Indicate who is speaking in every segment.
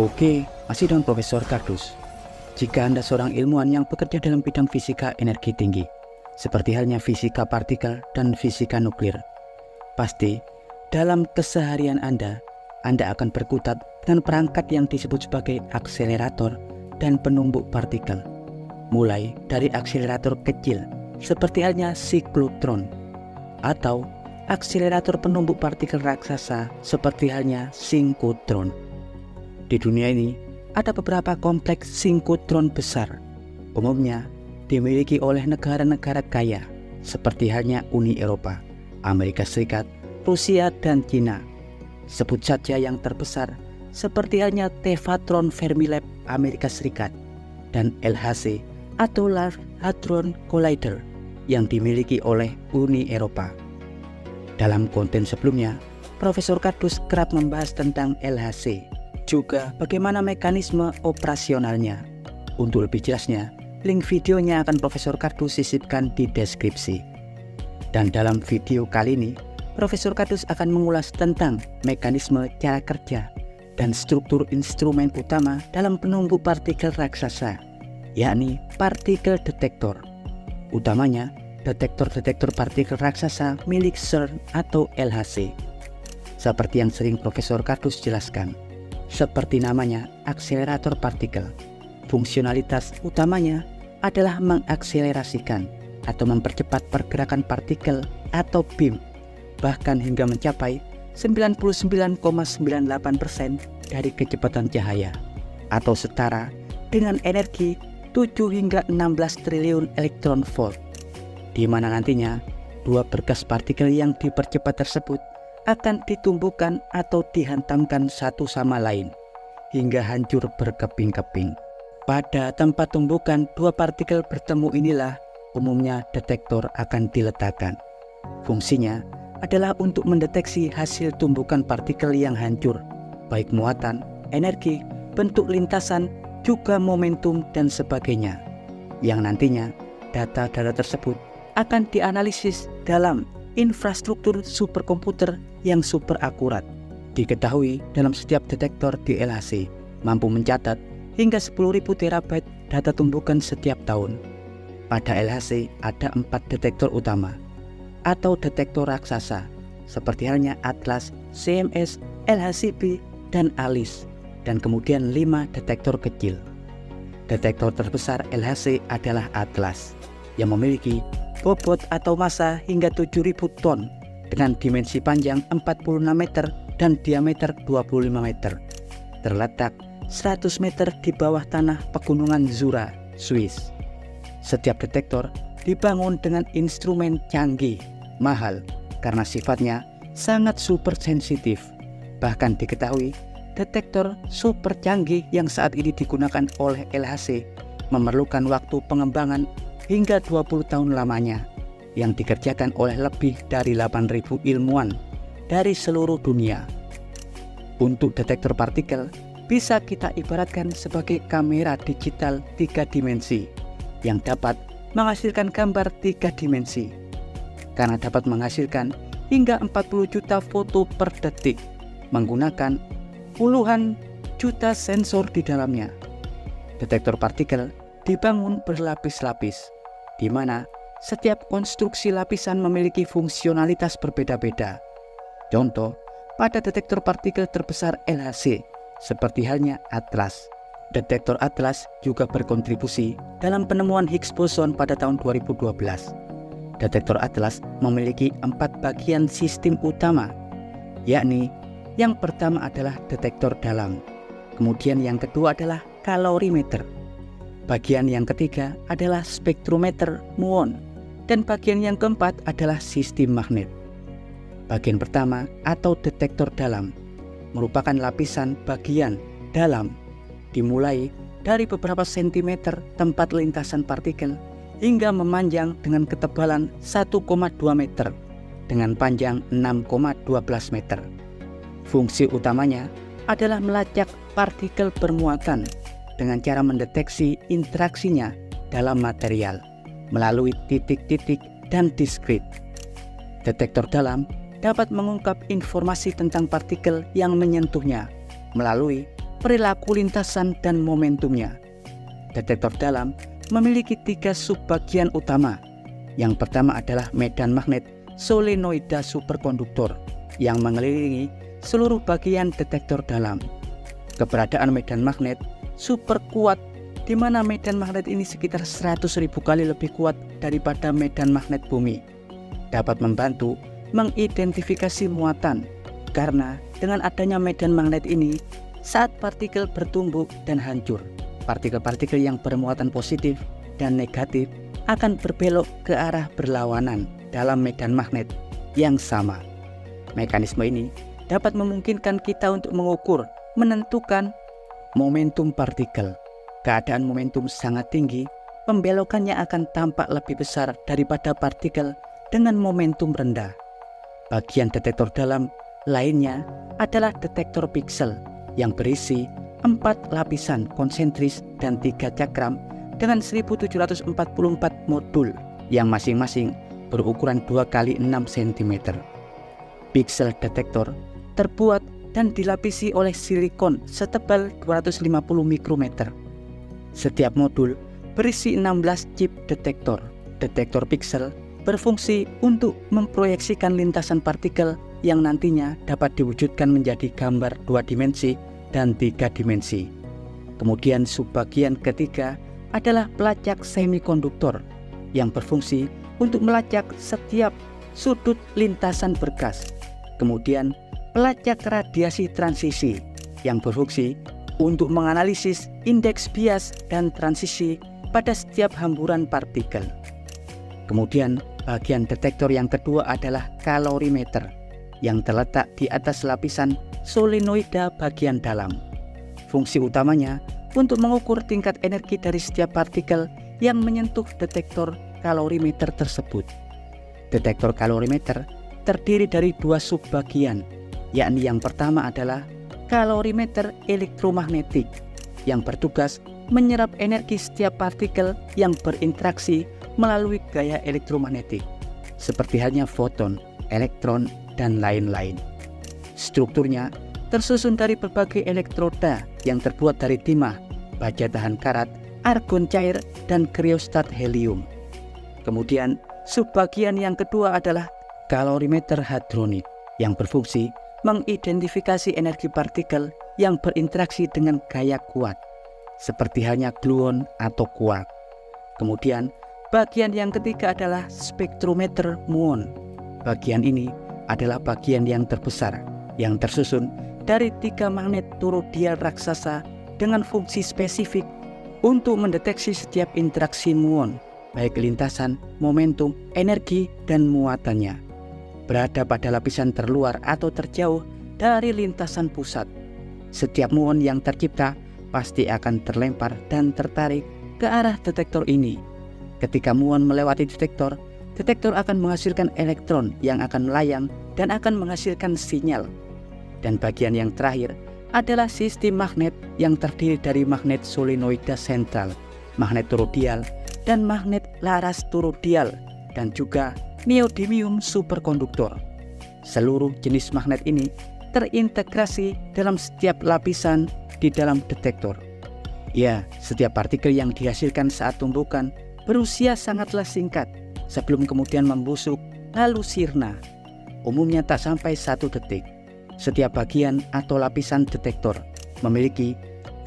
Speaker 1: Oke, masih dengan Profesor Kardus. Jika Anda seorang ilmuwan yang bekerja dalam bidang fisika energi tinggi, seperti halnya fisika partikel dan fisika nuklir, pasti dalam keseharian Anda akan berkutat dengan perangkat yang disebut sebagai akselerator dan penumbuk partikel. Mulai dari akselerator kecil, seperti halnya siklotron, atau akselerator penumbuk partikel raksasa seperti halnya sinkotron. Di dunia ini ada beberapa kompleks sinkotron besar, umumnya dimiliki oleh negara-negara kaya seperti halnya Uni Eropa, Amerika Serikat, Rusia, dan Cina. Sebut saja yang terbesar seperti halnya Tevatron Fermilab Amerika Serikat dan LHC atau Large Hadron Collider yang dimiliki oleh Uni Eropa. Dalam konten sebelumnya, Profesor Kardus kerap membahas tentang LHC, juga bagaimana mekanisme operasionalnya. Untuk lebih jelasnya, link videonya akan Profesor Kardus sisipkan di deskripsi. Dan dalam video kali ini, Profesor Kardus akan mengulas tentang mekanisme cara kerja dan struktur instrumen utama dalam penumbuk partikel raksasa, yakni partikel detektor. Utamanya, detektor-detektor partikel raksasa milik CERN atau LHC. Seperti yang sering Profesor Kardus jelaskan, seperti namanya, akselerator partikel. Fungsionalitas utamanya adalah mengakselerasikan atau mempercepat pergerakan partikel atau beam, bahkan hingga mencapai 99,98% dari kecepatan cahaya, atau setara dengan energi 7 hingga 16 triliun elektron volt, di mana nantinya dua berkas partikel yang dipercepat tersebut akan ditumbuhkan atau dihantamkan satu sama lain hingga hancur berkeping-keping. Pada tempat tumbukan dua partikel bertemu inilah umumnya detektor akan diletakkan. Fungsinya adalah untuk mendeteksi hasil tumbukan partikel yang hancur, baik muatan, energi, bentuk lintasan, juga momentum dan sebagainya, yang nantinya data-data tersebut akan dianalisis dalam infrastruktur superkomputer yang super akurat. Diketahui dalam setiap detektor di LHC mampu mencatat hingga 10.000 terabyte data tumbukan setiap tahun. Pada LHC ada 4 detektor utama atau detektor raksasa seperti halnya Atlas, CMS, LHCb, dan ALICE, dan kemudian 5 detektor kecil. Detektor terbesar LHC adalah Atlas yang memiliki bobot atau massa hingga 7.000 ton dengan dimensi panjang 46 meter dan diameter 25 meter. Terletak 100 meter di bawah tanah pegunungan Jura, Swiss. Setiap detektor dibangun dengan instrumen canggih, mahal, karena sifatnya sangat super sensitif. Bahkan diketahui detektor super canggih yang saat ini digunakan oleh LHC memerlukan waktu pengembangan hingga 20 tahun lamanya, yang dikerjakan oleh lebih dari 8.000 ilmuwan dari seluruh dunia. Untuk detektor partikel bisa kita ibaratkan sebagai kamera digital 3 dimensi yang dapat menghasilkan gambar 3 dimensi, karena dapat menghasilkan hingga 40 juta foto per detik menggunakan puluhan juta sensor di dalamnya. Detektor partikel dibangun berlapis-lapis, di mana setiap konstruksi lapisan memiliki fungsionalitas berbeda-beda. Contoh, pada detektor partikel terbesar LHC, seperti halnya Atlas. Detektor Atlas juga berkontribusi dalam penemuan Higgs boson pada tahun 2012. Detektor Atlas memiliki 4 bagian sistem utama, yakni yang pertama adalah detektor dalam, kemudian yang kedua adalah kalorimeter, bagian yang ketiga adalah spektrometer muon, dan bagian yang keempat adalah sistem magnet. Bagian pertama atau detektor dalam merupakan lapisan bagian dalam, dimulai dari beberapa sentimeter tempat lintasan partikel hingga memanjang dengan ketebalan 1,2 meter dengan panjang 6,12 meter. Fungsi utamanya adalah melacak partikel bermuatan dengan cara mendeteksi interaksinya dalam material melalui titik-titik dan diskrit. Detektor dalam dapat mengungkap informasi tentang partikel yang menyentuhnya melalui perilaku lintasan dan momentumnya. Detektor dalam memiliki 3 subbagian utama. Yang pertama adalah medan magnet solenoida superkonduktor yang mengelilingi seluruh bagian detektor dalam. Keberadaan medan magnet super kuat di mana medan magnet ini sekitar 100.000 kali lebih kuat daripada medan magnet bumi, dapat membantu mengidentifikasi muatan, karena dengan adanya medan magnet ini, saat partikel bertumbuk dan hancur, partikel-partikel yang bermuatan positif dan negatif akan berbelok ke arah berlawanan dalam medan magnet yang sama. Mekanisme ini dapat memungkinkan kita untuk mengukur, menentukan momentum partikel. Keadaan momentum sangat tinggi, pembelokannya akan tampak lebih besar daripada partikel dengan momentum rendah. Bagian detektor dalam lainnya adalah detektor piksel yang berisi 4 lapisan konsentris dan 3 cakram dengan 1744 modul yang masing-masing berukuran 2 x 6 cm. Piksel detektor terbuat dan dilapisi oleh silikon setebal 250 mikrometer. Setiap modul berisi 16 chip detektor. Detektor piksel berfungsi untuk memproyeksikan lintasan partikel yang nantinya dapat diwujudkan menjadi gambar 2 dimensi dan 3 dimensi. Kemudian subbagian ketiga adalah pelacak semikonduktor yang berfungsi untuk melacak setiap sudut lintasan berkas. Kemudian pelacak radiasi transisi yang berfungsi untuk menganalisis indeks bias dan transisi pada setiap hamburan partikel. Kemudian bagian detektor yang kedua adalah kalorimeter yang terletak di atas lapisan solenoida bagian dalam. Fungsi utamanya untuk mengukur tingkat energi dari setiap partikel yang menyentuh detektor kalorimeter tersebut. Detektor kalorimeter terdiri dari 2 subbagian, yakni yang pertama adalah kalorimeter elektromagnetik yang bertugas menyerap energi setiap partikel yang berinteraksi melalui gaya elektromagnetik, seperti halnya foton, elektron, dan lain-lain. Strukturnya tersusun dari berbagai elektroda yang terbuat dari timah, baja tahan karat, argon cair, dan kriostat helium. Kemudian subbagian yang kedua adalah kalorimeter hadronik yang berfungsi mengidentifikasi energi partikel yang berinteraksi dengan gaya kuat, seperti halnya gluon atau kuark. Kemudian bagian yang ketiga adalah spektrometer muon. Bagian ini adalah bagian yang terbesar yang tersusun dari 3 magnet toroidal raksasa dengan fungsi spesifik untuk mendeteksi setiap interaksi muon, baik lintasan, momentum, energi, dan muatannya. Berada pada lapisan terluar atau terjauh dari lintasan pusat. Setiap muon yang tercipta pasti akan terlempar dan tertarik ke arah detektor ini. Ketika muon melewati detektor, detektor akan menghasilkan elektron yang akan melayang dan akan menghasilkan sinyal. Dan bagian yang terakhir adalah sistem magnet yang terdiri dari magnet solenoida sentral, magnet toroidal, dan magnet laras toroidal, dan juga neodymium superkonduktor. Seluruh jenis magnet ini terintegrasi dalam setiap lapisan di dalam detektor. Ya, setiap partikel yang dihasilkan saat tumbukan berusia sangatlah singkat sebelum kemudian membusuk lalu sirna. Umumnya tak sampai 1 detik. Setiap bagian atau lapisan detektor memiliki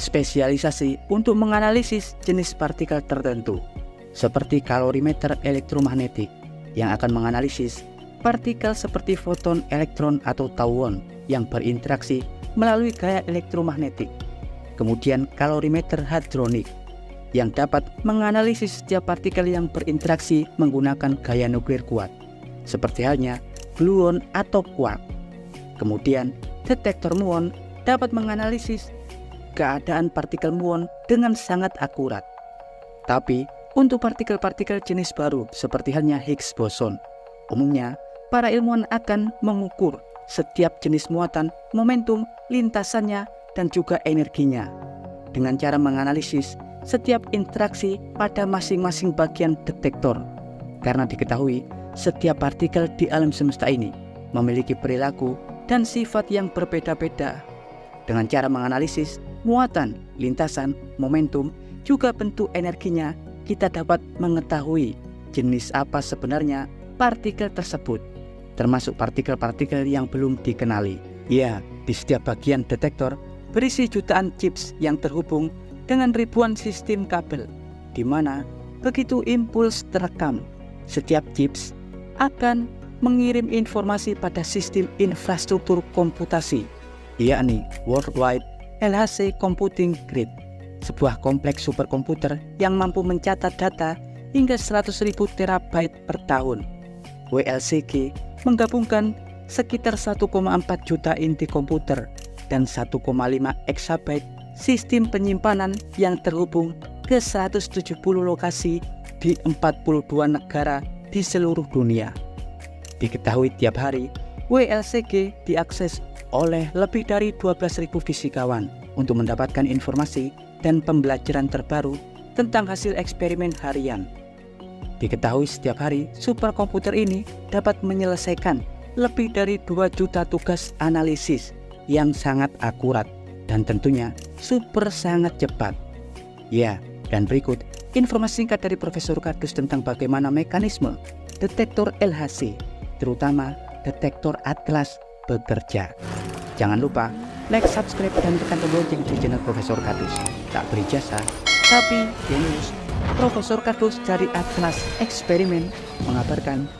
Speaker 1: spesialisasi untuk menganalisis jenis partikel tertentu, seperti kalorimeter elektromagnetik yang akan menganalisis partikel seperti foton, elektron, atau tauon yang berinteraksi melalui gaya elektromagnetik. Kemudian kalorimeter hadronik yang dapat menganalisis setiap partikel yang berinteraksi menggunakan gaya nuklir kuat, seperti halnya gluon atau kuark. Kemudian detektor muon dapat menganalisis keadaan partikel muon dengan sangat akurat. Tapi untuk partikel-partikel jenis baru seperti halnya Higgs boson, umumnya para ilmuwan akan mengukur setiap jenis muatan, momentum, lintasannya, dan juga energinya dengan cara menganalisis setiap interaksi pada masing-masing bagian detektor. Karena diketahui setiap partikel di alam semesta ini memiliki perilaku dan sifat yang berbeda-beda. Dengan cara menganalisis muatan, lintasan, momentum, juga bentuk energinya, kita dapat mengetahui jenis apa sebenarnya partikel tersebut, termasuk partikel-partikel yang belum dikenali. Ya, di setiap bagian detektor berisi jutaan chips yang terhubung dengan ribuan sistem kabel, di mana begitu impuls terekam, setiap chips akan mengirim informasi pada sistem infrastruktur komputasi, yakni Worldwide LHC Computing Grid, sebuah kompleks superkomputer yang mampu mencatat data hingga 100.000 terabyte per tahun. WLCG menggabungkan sekitar 1,4 juta inti komputer dan 1,5 exabyte sistem penyimpanan yang terhubung ke 170 lokasi di 42 negara di seluruh dunia. Diketahui tiap hari, WLCG diakses oleh lebih dari 12.000 fisikawan untuk mendapatkan informasi dan pembelajaran terbaru tentang hasil eksperimen harian. Diketahui setiap hari, superkomputer ini dapat menyelesaikan lebih dari 2 juta tugas analisis yang sangat akurat dan tentunya super sangat cepat. Ya, dan berikut informasi singkat dari Profesor Kardus tentang bagaimana mekanisme detektor LHC, terutama detektor Atlas, bekerja. Jangan lupa like, subscribe, dan tekan tombol lonceng di channel Profesor Kardus. Tak berijazah, tapi genius. Profesor Kardus dari Atlas Eksperimen mengabarkan